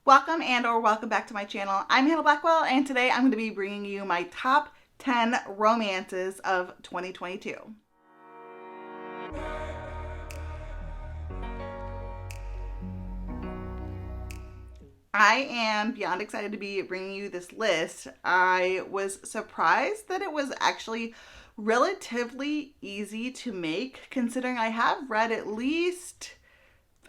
Welcome or welcome back to my channel. I'm Hannah Blackwell, and today I'm going to be bringing you my top 10 romances of 2022. I am beyond excited to be bringing you this list. I was surprised that it was actually relatively easy to make, considering I have read at least,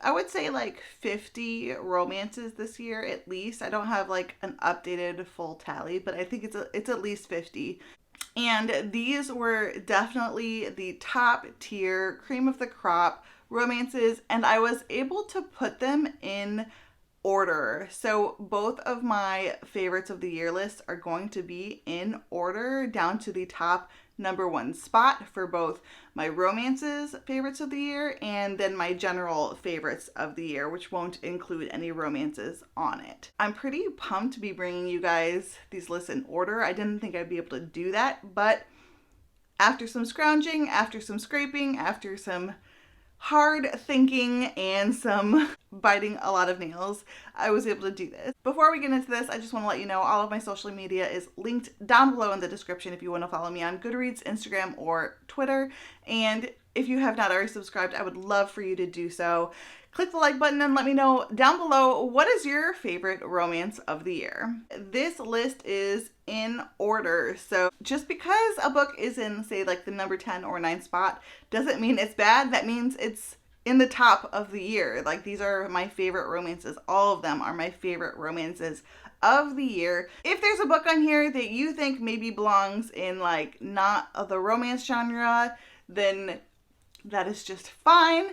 I would say, like 50 romances this year at least. I don't have like an updated full tally, but I think it's at least 50. And these were definitely the top tier, cream of the crop romances, and I was able to put them in order. So both of my favorites of the year lists are going to be in order down to the top number one spot for both my romances favorites of the year and then my general favorites of the year, which won't include any romances on it. I'm pretty pumped to be bringing you guys these lists in order. I didn't think I'd be able to do that, but after some scrounging, after some scraping, after some hard thinking and some biting a lot of nails, I was able to do this. Before we get into this, I just want to let you know all of my social media is linked down below in the description if you want to follow me on Goodreads, Instagram, or Twitter. And if you have not already subscribed, I would love for you to do so. Click the like button and let me know down below, what is your favorite romance of the year? This list is in order. So just because a book is in, say, like the number 10 or 9 spot doesn't mean it's bad. That means it's in the top of the year. Like, these are my favorite romances. All of them are my favorite romances of the year. If there's a book on here that you think maybe belongs in like not the romance genre, then that is just fine.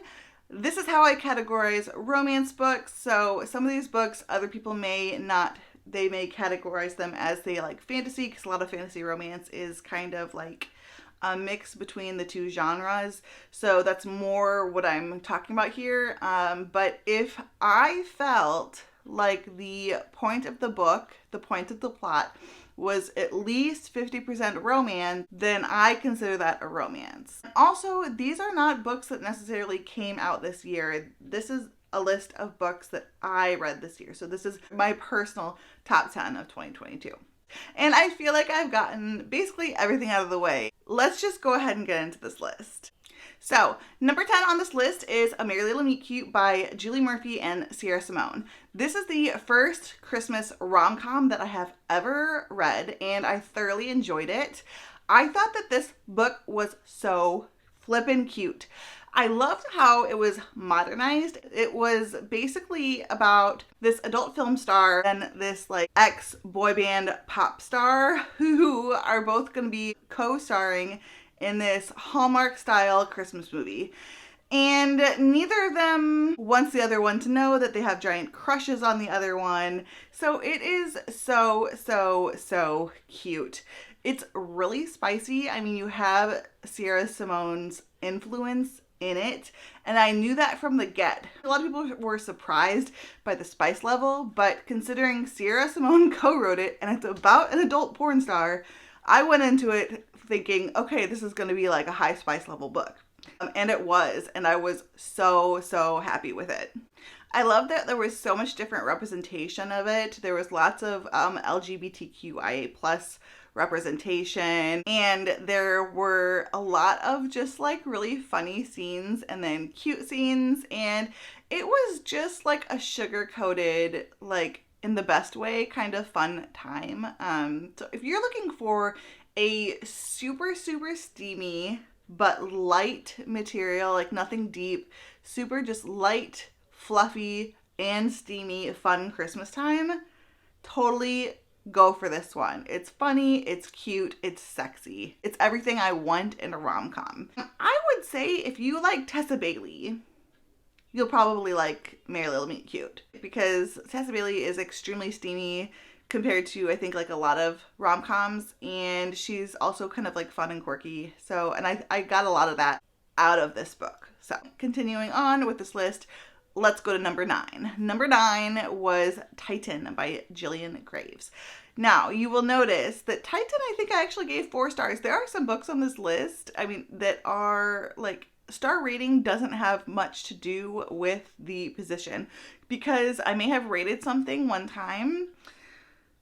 This is how I categorize romance books. So some of these books, other people may not, they may categorize them as they like fantasy, because a lot of fantasy romance is kind of like a mix between the two genres. So that's more what I'm talking about here. But if I felt like the point of the book, the point of the plot, was at least 50% romance, then I consider that a romance. Also, these are not books that necessarily came out this year. This is a list of books that I read this year. So this is my personal top 10 of 2022. And I feel like I've gotten basically everything out of the way. Let's just go ahead and get into this list. So, number 10 on this list is A Merry Little Meet Cute by Julie Murphy and Sierra Simone. This is the first Christmas rom-com that I have ever read, and I thoroughly enjoyed it. I thought that this book was so flippin' cute. I loved how it was modernized. It was basically about this adult film star and this like ex-boy band pop star who are both going to be co-starring in this Hallmark style Christmas movie. And neither of them wants the other one to know that they have giant crushes on the other one. So it is so cute. It's really spicy. I mean, you have Sierra Simone's influence in it, and I knew that from the get. A lot of people were surprised by the spice level, but considering Sierra Simone co-wrote it and it's about an adult porn star, I went into it thinking, okay, this is going to be like a high spice level book. And it was, and I was so happy with it. I love that there was so much different representation of it. There was lots of LGBTQIA plus representation, and there were a lot of just like really funny scenes and then cute scenes, and it was just like a sugar-coated, like in the best way, kind of fun time. So if you're looking for a super steamy but light material, like nothing deep, super just light, fluffy, and steamy, fun Christmas time, totally go for this one. It's funny, it's cute, it's sexy. It's everything I want in a rom-com. I would say if you like Tessa Bailey, you'll probably like Merry Little Meet Cute, because Tessa Bailey is extremely steamy compared to, I think, like a lot of rom-coms, and she's also kind of like fun and quirky. So, and I got a lot of that out of this book. So continuing on with this list, let's go to number 9. Number 9 was Titan by Jillian Graves. Now, you will notice that Titan, I think I actually gave 4 stars. There are some books on this list, I mean, that are like star rating doesn't have much to do with the position, because I may have rated something one time,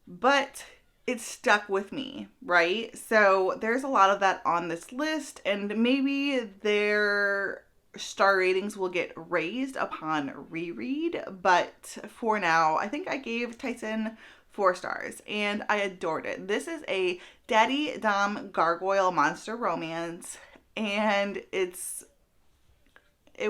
but it stuck with me, right? So there's a lot of that on this list, and maybe their star ratings will get raised upon reread, but for now, I think I gave Tyson 4 stars, and I adored it. This is a daddy dom gargoyle monster romance, and it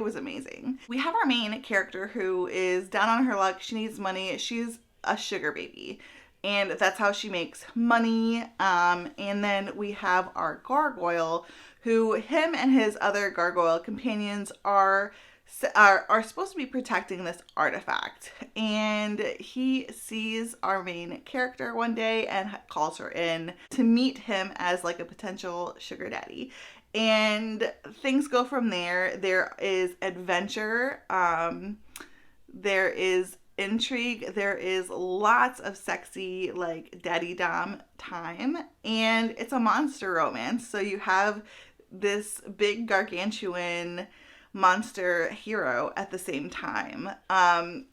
was amazing. We have our main character who is down on her luck. She needs money. She's a sugar baby, and that's how she makes money. And then we have our gargoyle, who him and his other gargoyle companions are supposed to be protecting this artifact. And he sees our main character one day and calls her in to meet him as like a potential sugar daddy. And things go from there. There is adventure. There is intrigue. There is lots of sexy, like, daddy dom time. And it's a monster romance. So you have this big gargantuan monster hero at the same time. And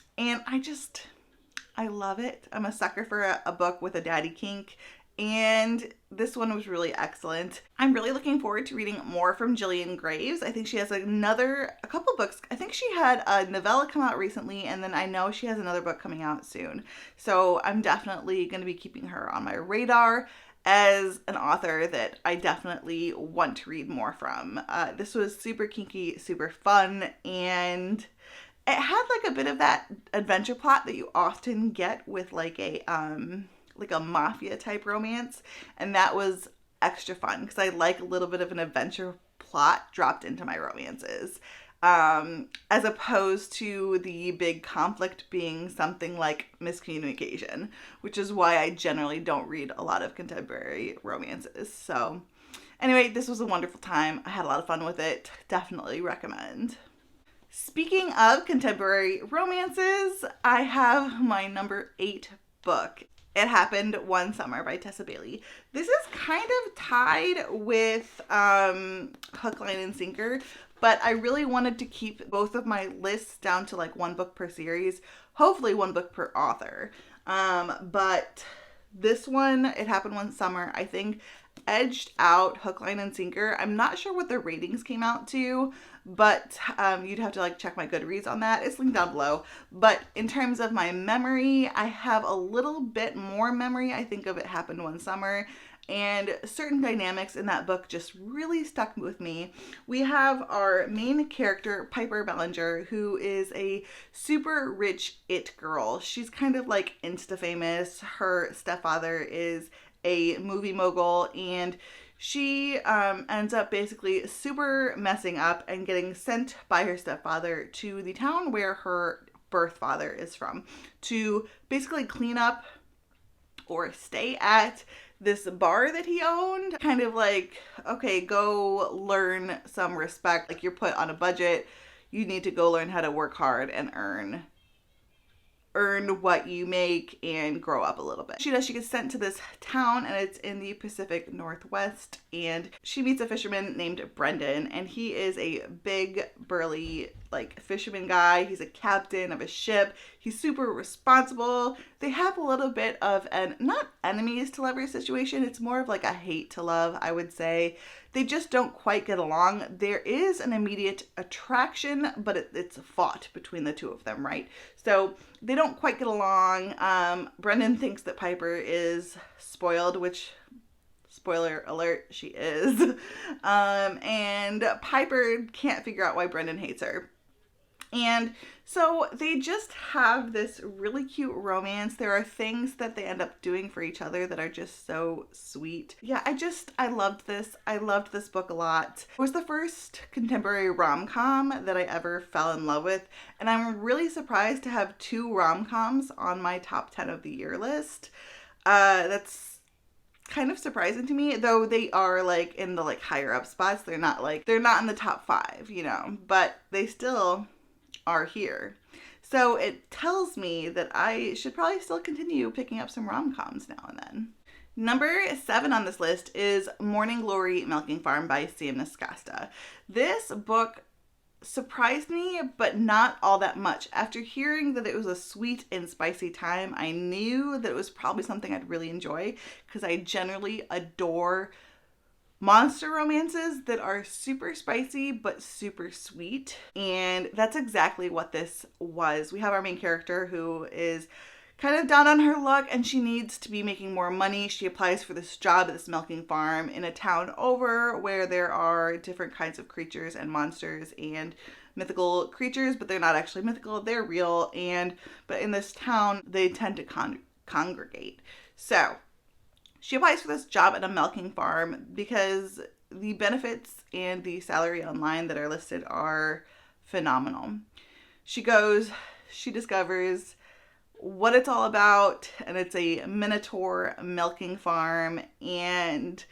I love it. I'm a sucker for a book with a daddy kink, and this one was really excellent. I'm really looking forward to reading more from Jillian Graves. I think she has a couple books. I think she had a novella come out recently, and then I know she has another book coming out soon. So I'm definitely going to be keeping her on my radar as an author that I definitely want to read more from. This was super kinky, super fun, and it had like a bit of that adventure plot that you often get with like a mafia type romance, and that was extra fun because I like a little bit of an adventure plot dropped into my romances, as opposed to the big conflict being something like miscommunication, which is why I generally don't read a lot of contemporary romances. So anyway, this was a wonderful time. I had a lot of fun with it. Definitely recommend. Speaking of contemporary romances, I have my number 8 book. It Happened One Summer by Tessa Bailey. This is kind of tied with Hook, Line, and Sinker, but I really wanted to keep both of my lists down to like one book per series, hopefully one book per author. But this one, It Happened One Summer, I think edged out Hook, Line, and Sinker. I'm not sure what the ratings came out to, but you'd have to like check my Goodreads on that. It's linked down below. But in terms of my memory, I have a little bit more memory, I think, of It Happened One Summer, and certain dynamics in that book just really stuck with me. We have our main character, Piper Bellinger, who is a super rich it girl. She's kind of like Insta famous. Her stepfather is a movie mogul, and she ends up basically super messing up and getting sent by her stepfather to the town where her birth father is from to basically clean up or stay at this bar that he owned. Kind of like, okay, go learn some respect. Like, you're put on a budget. You need to go learn how to work hard and earn what you make and grow up a little bit. She gets sent to this town, and it's in the Pacific Northwest, and she meets a fisherman named Brendan, and he is a big burly like fisherman guy. He's a captain of a ship. He's super responsible. They have a little bit of an not enemies to lovers situation. It's more of like a hate to love, I would say. They just don't quite get along. There is an immediate attraction, but it's fought between the two of them, right? So they don't quite get along. Brendan thinks that Piper is spoiled, which, spoiler alert, she is. And Piper can't figure out why Brendan hates her. And so they just have this really cute romance. There are things that they end up doing for each other that are just so sweet. Yeah, I loved this. I loved this book a lot. It was the first contemporary rom-com that I ever fell in love with, and I'm really surprised to have 2 rom-coms on my top 10 of the year list. That's kind of surprising to me, though they are like in the like higher up spots. They're not in the top 5, you know, but they still are here. So it tells me that I should probably still continue picking up some rom-coms now and then. Number 7 on this list is Morning Glory Milking Farm by Sam Nascasta. This book surprised me, but not all that much. After hearing that it was a sweet and spicy time, I knew that it was probably something I'd really enjoy because I generally adore monster romances that are super spicy but super sweet. And that's exactly what this was. We have our main character who is kind of down on her luck and she needs to be making more money. She applies for this job at this milking farm in a town over where there are different kinds of creatures and monsters and mythical creatures, but they're not actually mythical, they're real. But in this town, they tend to congregate. So she applies for this job at a milking farm because the benefits and the salary online that are listed are phenomenal. She goes, she discovers what it's all about, and it's a Minotaur milking farm, and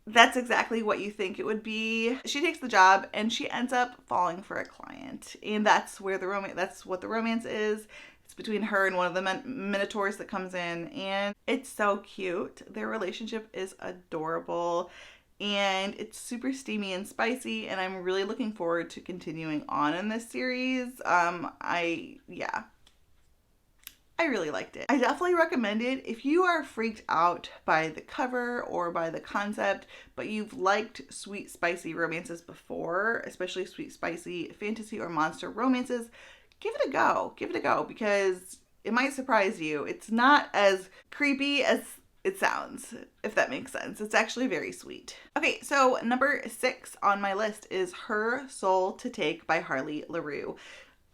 that's exactly what you think it would be. She takes the job and she ends up falling for a client, and that's what the romance is. It's between her and one of the Minotaurs that comes in, and it's so cute. Their relationship is adorable, and it's super steamy and spicy, and I'm really looking forward to continuing on in this series. I really liked it. I definitely recommend it if you are freaked out by the cover or by the concept, but you've liked sweet, spicy romances before, especially sweet, spicy fantasy or monster romances. Give it a go. Give it a go because it might surprise you. It's not as creepy as it sounds, if that makes sense. It's actually very sweet. Okay, so number 6 on my list is Her Soul to Take by Harley LaRue.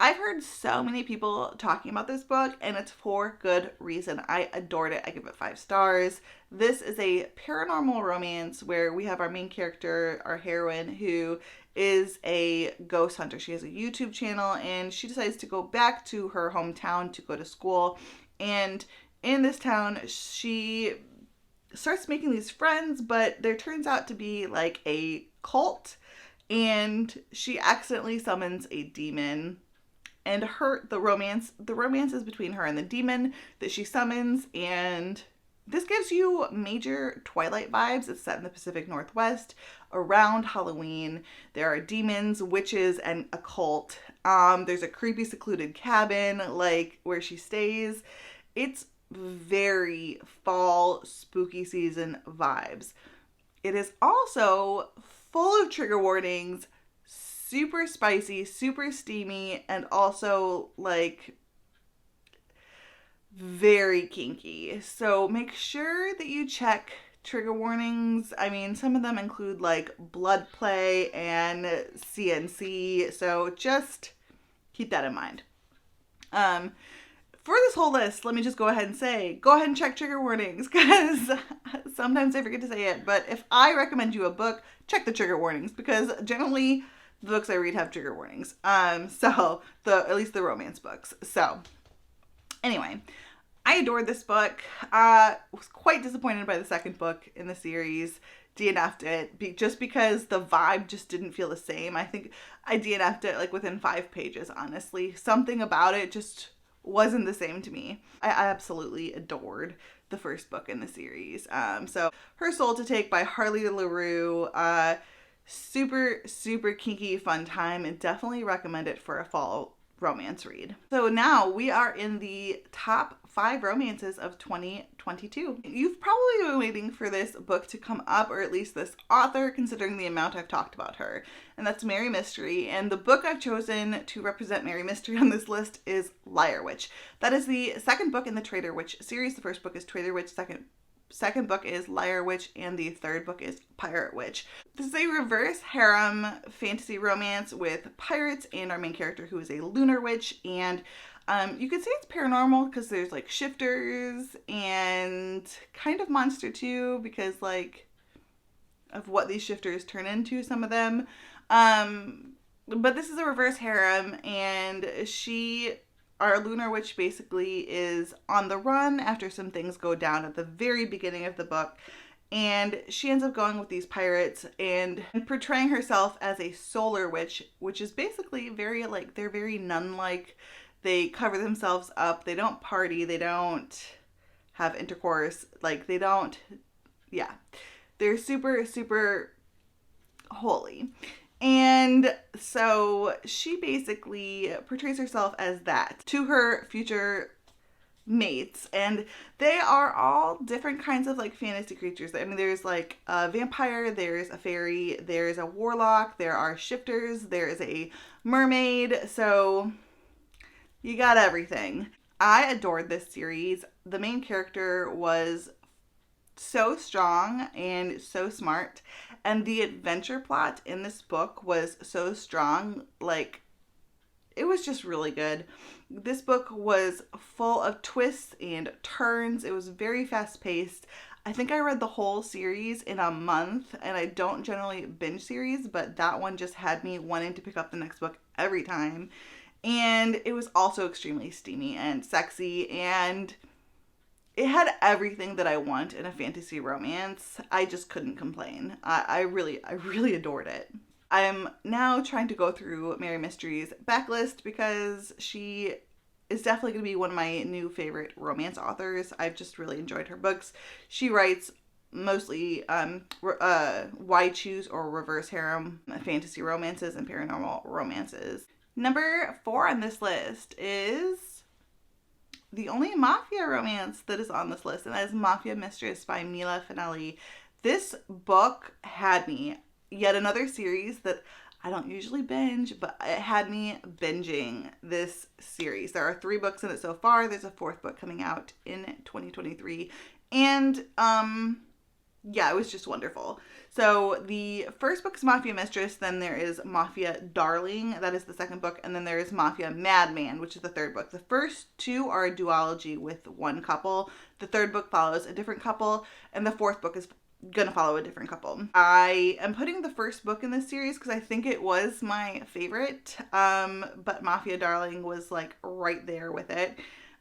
I've heard so many people talking about this book, and it's for good reason. I adored it. I give it 5 stars. This is a paranormal romance where we have our main character, our heroine, who is a ghost hunter. She has a YouTube channel, and she decides to go back to her hometown to go to school. And in this town, she starts making these friends, but there turns out to be like a cult, and she accidentally summons a demon. And the romance is between her and the demon that she summons, and this gives you major Twilight vibes. It's set in the Pacific Northwest around Halloween. There are demons, witches, and a cult. There's a creepy secluded cabin like where she stays. It's very fall spooky season vibes. It is also full of trigger warnings, super spicy, super steamy, and also like very kinky. So make sure that you check trigger warnings. I mean, some of them include like blood play and CNC, so just keep that in mind. For this whole list, let me just go ahead and say, go ahead and check trigger warnings because sometimes I forget to say it, but if I recommend you a book, check the trigger warnings because generally the books I read have trigger warnings. At least the romance books. So anyway, I adored this book. Was quite disappointed by the second book in the series. DNF'd it just because the vibe just didn't feel the same. I think I DNF'd it like within 5 pages, honestly. Something about it just wasn't the same to me. I absolutely adored the first book in the series. So Her Soul to Take by Harley LaRue. Super, super kinky, fun time, and definitely recommend it for a fall romance read. So now we are in the top 5 romances of 2022. You've probably been waiting for this book to come up, or at least this author, considering the amount I've talked about her. And that's Mary Mystery. And the book I've chosen to represent Mary Mystery on this list is Liar Witch. That is the second book in the Traitor Witch series. The first book is Traitor Witch, second book is Liar Witch, and the third book is Pirate Witch. This is a reverse harem fantasy romance with pirates and our main character who is a lunar witch. And you could say it's paranormal because there's like shifters and kind of monster too because like of what these shifters turn into, some of them. But this is a reverse harem, and our lunar witch basically is on the run after some things go down at the very beginning of the book, and she ends up going with these pirates and portraying herself as a solar witch, which is basically they're very nun-like. They cover themselves up, they don't party, they don't have intercourse. Like, they don't, yeah. They're super, super holy. And so she basically portrays herself as that to her future mates, and they are all different kinds of like fantasy creatures. I mean, there's like a vampire, there's a fairy, there's a warlock, there are shifters, there is a mermaid, so you got everything. I adored this series. The main character was so strong and so smart, and the adventure plot in this book was so strong. Like, it was just really good. This book was full of twists and turns. It was very fast paced. I think I read the whole series in a month, and I don't generally binge series, but that one just had me wanting to pick up the next book every time. And it was also extremely steamy and sexy, and it had everything that I want in a fantasy romance. I just couldn't complain. I really adored it. I'm now trying to go through Mary Mystery's backlist because she is definitely going to be one of my new favorite romance authors. I've just really enjoyed her books. She writes mostly why choose or reverse harem fantasy romances and paranormal romances. Number 4 on this list is the only Mafia romance that is on this list, and that is Mafia Mistress by Mila Finelli. This book had me. Yet another series that I don't usually binge, but it had me binging this series. There are 3 books in it so far. There's a 4th book coming out in 2023. And yeah, it was just wonderful. So the first book is Mafia Mistress, then there is Mafia Darling, that is the 2nd book, and then there is Mafia Madman, which is the 3rd book. The first 2 are a duology with one couple. The 3rd book follows a different couple, and the 4th book is gonna follow a different couple. I am putting the first book in this series because I think it was my favorite, but Mafia Darling was like right there with it,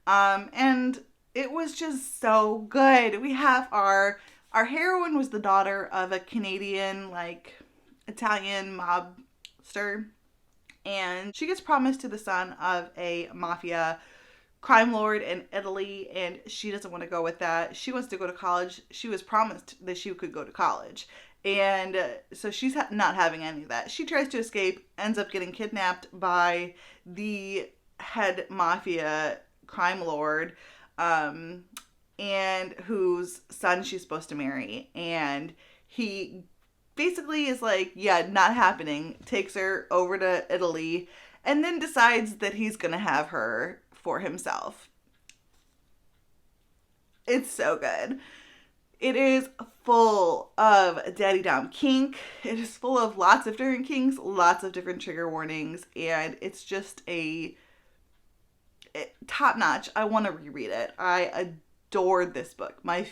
and it was just so good. We have our heroine was the daughter of a Canadian, like, Italian mobster, and she gets promised to the son of a mafia crime lord in Italy, and she doesn't want to go with that. She wants to go to college. She was promised that she could go to college, and so she's not having any of that. She tries to escape, ends up getting kidnapped by the head mafia crime lord, and whose son she's supposed to marry, and he basically is like, yeah, not happening, takes her over to Italy, and then decides that he's gonna have her for himself. It's so good. It is full of daddy dom kink. It is full of lots of different kinks, lots of different trigger warnings, and it's just top notch. I want to reread it. I adored this book. My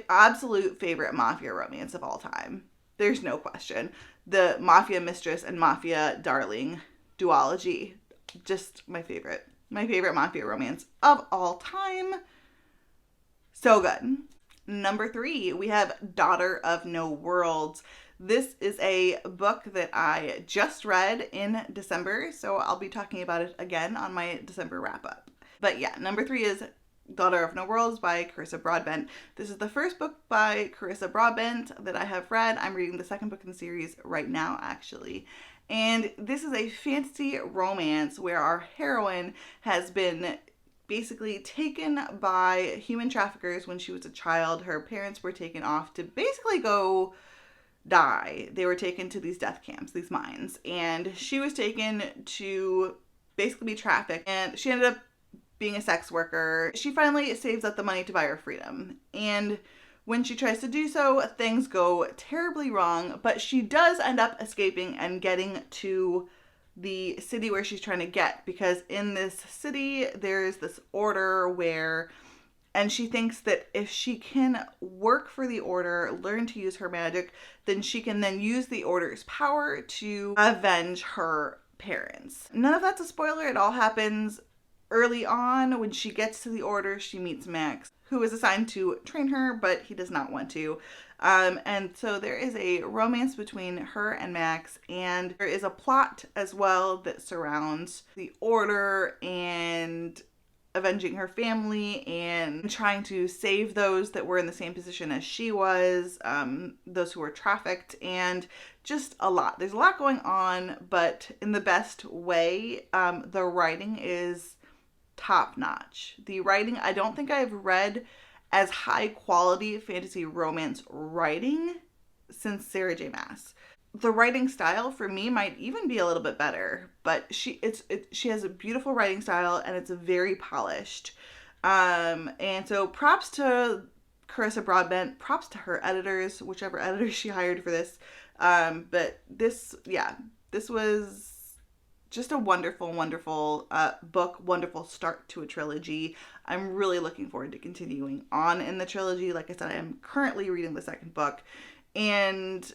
absolute favorite Mafia romance of all time. There's no question. The Mafia Mistress and Mafia Darling duology. Just my favorite. My favorite Mafia romance of all time. So good. Number 3, we have Daughter of No Worlds. This is a book that I just read in December, so I'll be talking about it again on my December wrap-up. But yeah, number 3 is Daughter of No Worlds by Carissa Broadbent. This is the first book by Carissa Broadbent that I have read. I'm reading the 2nd book in the series right now, actually. And this is a fantasy romance where our heroine has been basically taken by human traffickers when she was a child. Her parents were taken off to basically go die. They were taken to these death camps, these mines, and she was taken to basically be trafficked, and she ended up being a sex worker. She finally saves up the money to buy her freedom, and when she tries to do so, things go terribly wrong, but she does end up escaping and getting to the city where she's trying to get, because in this city there's this order where, and she thinks that if she can work for the order, learn to use her magic, then she can then use the order's power to avenge her parents. None of that's a spoiler. It all happens early on. When she gets to the order, she meets Max, who is assigned to train her, but he does not want to. And so there is a romance between her and Max, and there is a plot as well that surrounds the order and avenging her family and trying to save those that were in the same position as she was, those who were trafficked, and just a lot. There's a lot going on, but in the best way. The writing is top notch. The writing, I don't think I've read as high quality fantasy romance writing since Sarah J. Maas. The writing style for me might even be a little bit better, but she has a beautiful writing style and it's very polished. And so props to Carissa Broadbent, props to her editors, whichever editors she hired for this. But this was just a wonderful, wonderful book, wonderful start to a trilogy. I'm really looking forward to continuing on in the trilogy. Like I said, I am currently reading the second book, and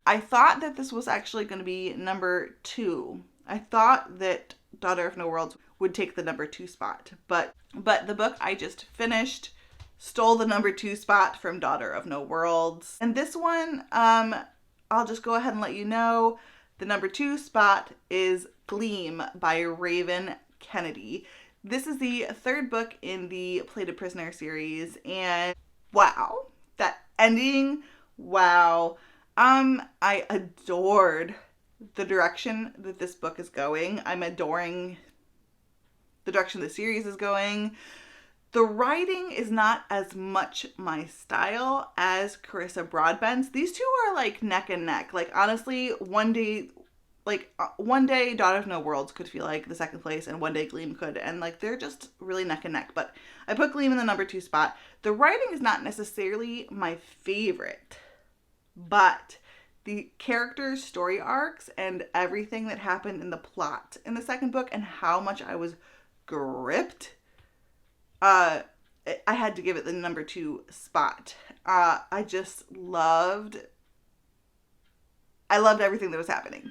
I thought that this was actually going to be number 2. I thought that Daughter of No Worlds would take the number 2 spot, but the book I just finished stole the number 2 spot from Daughter of No Worlds. And this one, I'll just go ahead and let you know, the number 2 spot is Gleam by Raven Kennedy. This is the 3rd book in the Plated Prisoner series, and wow, that ending, wow. I adored the direction that this book is going. I'm adoring the direction the series is going. The writing is not as much my style as Carissa Broadbent's. These two are like neck and neck. Like honestly, one day Daughter of No Worlds could feel like the second place and one day Gleam could. And like they're just really neck and neck. But I put Gleam in the number 2 spot. The writing is not necessarily my favorite, but the characters' story arcs and everything that happened in the plot in the second book and how much I was gripped, I had to give it the number 2 spot. I loved everything that was happening,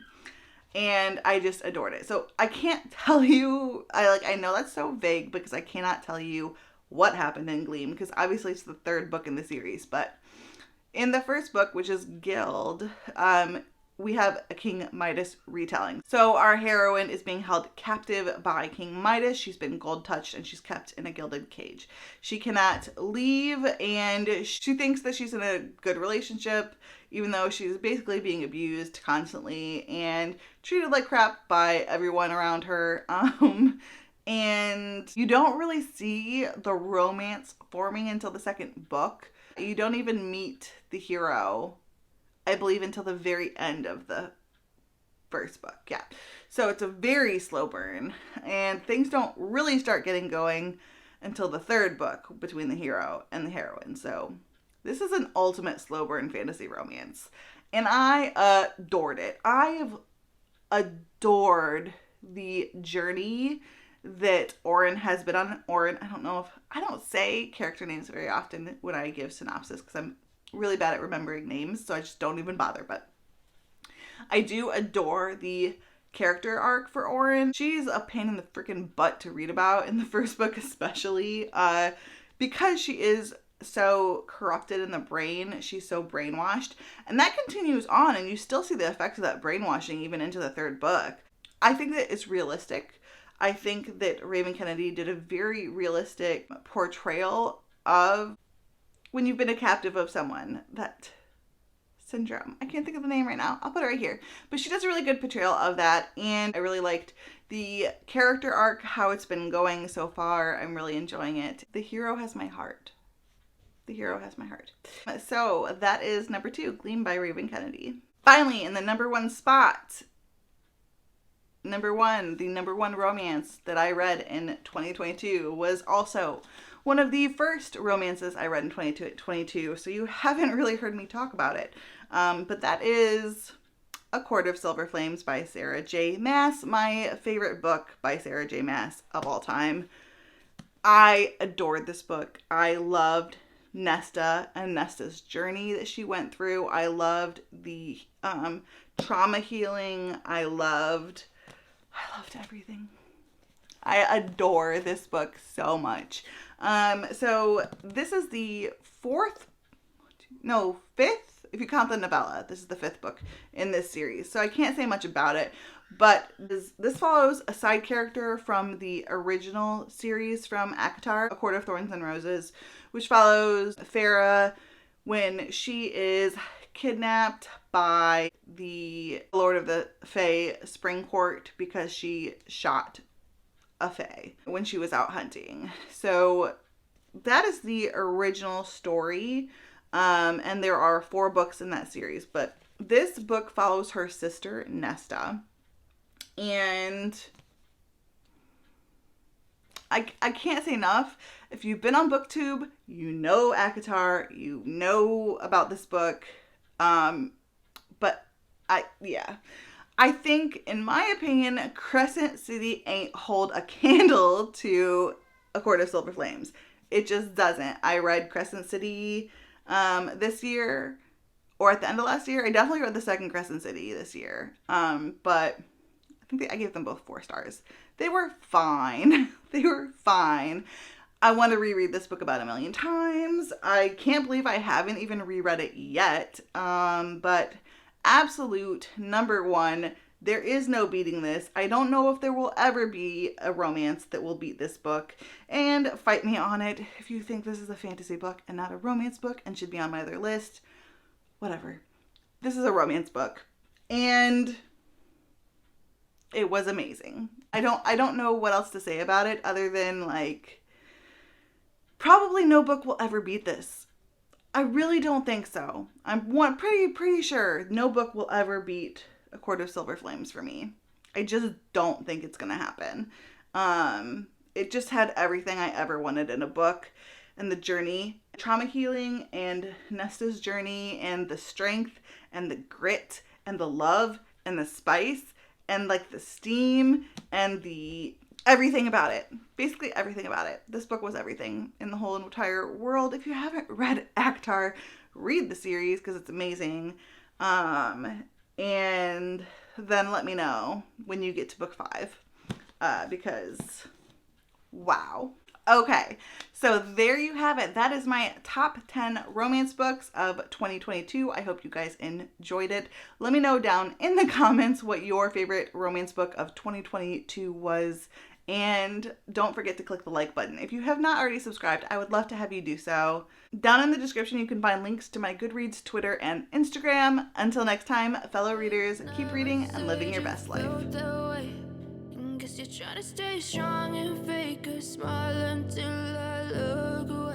and I just adored it. So I can't tell you, I know that's so vague because I cannot tell you what happened in Gleam because obviously it's the 3rd book in the series, but in the first book, which is Guild, we have a King Midas retelling. So our heroine is being held captive by King Midas. She's been gold touched and she's kept in a gilded cage. She cannot leave, and she thinks that she's in a good relationship, even though she's basically being abused constantly and treated like crap by everyone around her. And you don't really see the romance forming until the second book. You don't even meet the hero, I believe, until the very end of the first book. Yeah. So it's a very slow burn, and things don't really start getting going until the 3rd book between the hero and the heroine. So this is an ultimate slow burn fantasy romance, and I adored it. I have adored the journey that Oren has been on. Oren, I don't say character names very often when I give synopsis because I'm really bad at remembering names, so I just don't even bother, but I do adore the character arc for Oren. She's a pain in the freaking butt to read about in the first book, especially because she is so corrupted in the brain. She's so brainwashed, and that continues on, and you still see the effects of that brainwashing even into the 3rd book. I think that it's realistic. I think that Raven Kennedy did a very realistic portrayal of when you've been a captive of someone, that syndrome. I can't think of the name right now. I'll put it right here. But she does a really good portrayal of that, and I really liked the character arc, how it's been going so far. I'm really enjoying it. The hero has my heart. The hero has my heart. So that is number 2, Gleam by Raven Kennedy. Finally, in the number 1 spot, the number one romance that I read in 2022 was also one of the first romances I read in 2022, so you haven't really heard me talk about it. But that is A Court of Silver Flames by Sarah J. Maas, my favorite book by Sarah J. Maas of all time. I adored this book. I loved Nesta and Nesta's journey that she went through. I loved the trauma healing. I loved everything. I adore this book so much. So this is the 5th If you count the novella, this is the 5th book in this series. So I can't say much about it, but this follows a side character from the original series from ACOTAR, A Court of Thorns and Roses, which follows Farah when she is kidnapped by the Lord of the Fae Spring Court because she shot a fae when she was out hunting. So that is the original story, and there are 4 books in that series, but this book follows her sister Nesta, and I can't say enough. If you've been on BookTube, you know ACOTAR, you know about this book, but I think, in my opinion, Crescent City ain't hold a candle to A Court of Silver Flames. It just doesn't. I read Crescent City this year, or at the end of last year. I definitely read the second Crescent City this year, but I think I gave them both 4 stars. They were fine. They were fine. I want to reread this book about 1,000,000 times. I can't believe I haven't even reread it yet, but absolute number 1. There is no beating this. I don't know if there will ever be a romance that will beat this book. And fight me on it if you think this is a fantasy book and not a romance book and should be on my other list. Whatever. This is a romance book. And it was amazing. I don't know what else to say about it other than, like, probably no book will ever beat this. I really don't think so. I'm pretty sure no book will ever beat A Court of Silver Flames for me. I just don't think it's gonna happen. It just had everything I ever wanted in a book, and the journey, trauma healing, and Nesta's journey, and the strength, and the grit, and the love, and the spice, and like the steam, and the everything about it. Basically everything about it. This book was everything in the whole entire world. If you haven't read ACOTAR, read the series because it's amazing. And then let me know when you get to book 5, because wow. Okay, so there you have it. That is my top 10 romance books of 2022. I hope you guys enjoyed it. Let me know down in the comments what your favorite romance book of 2022 was. And don't forget to click the like button. If you have not already subscribed, I would love to have you do so. Down in the description, you can find links to my Goodreads, Twitter, and Instagram. Until next time, fellow readers, keep reading and living your best life. Guess you're trying to stay strong and fake a smile until I look away.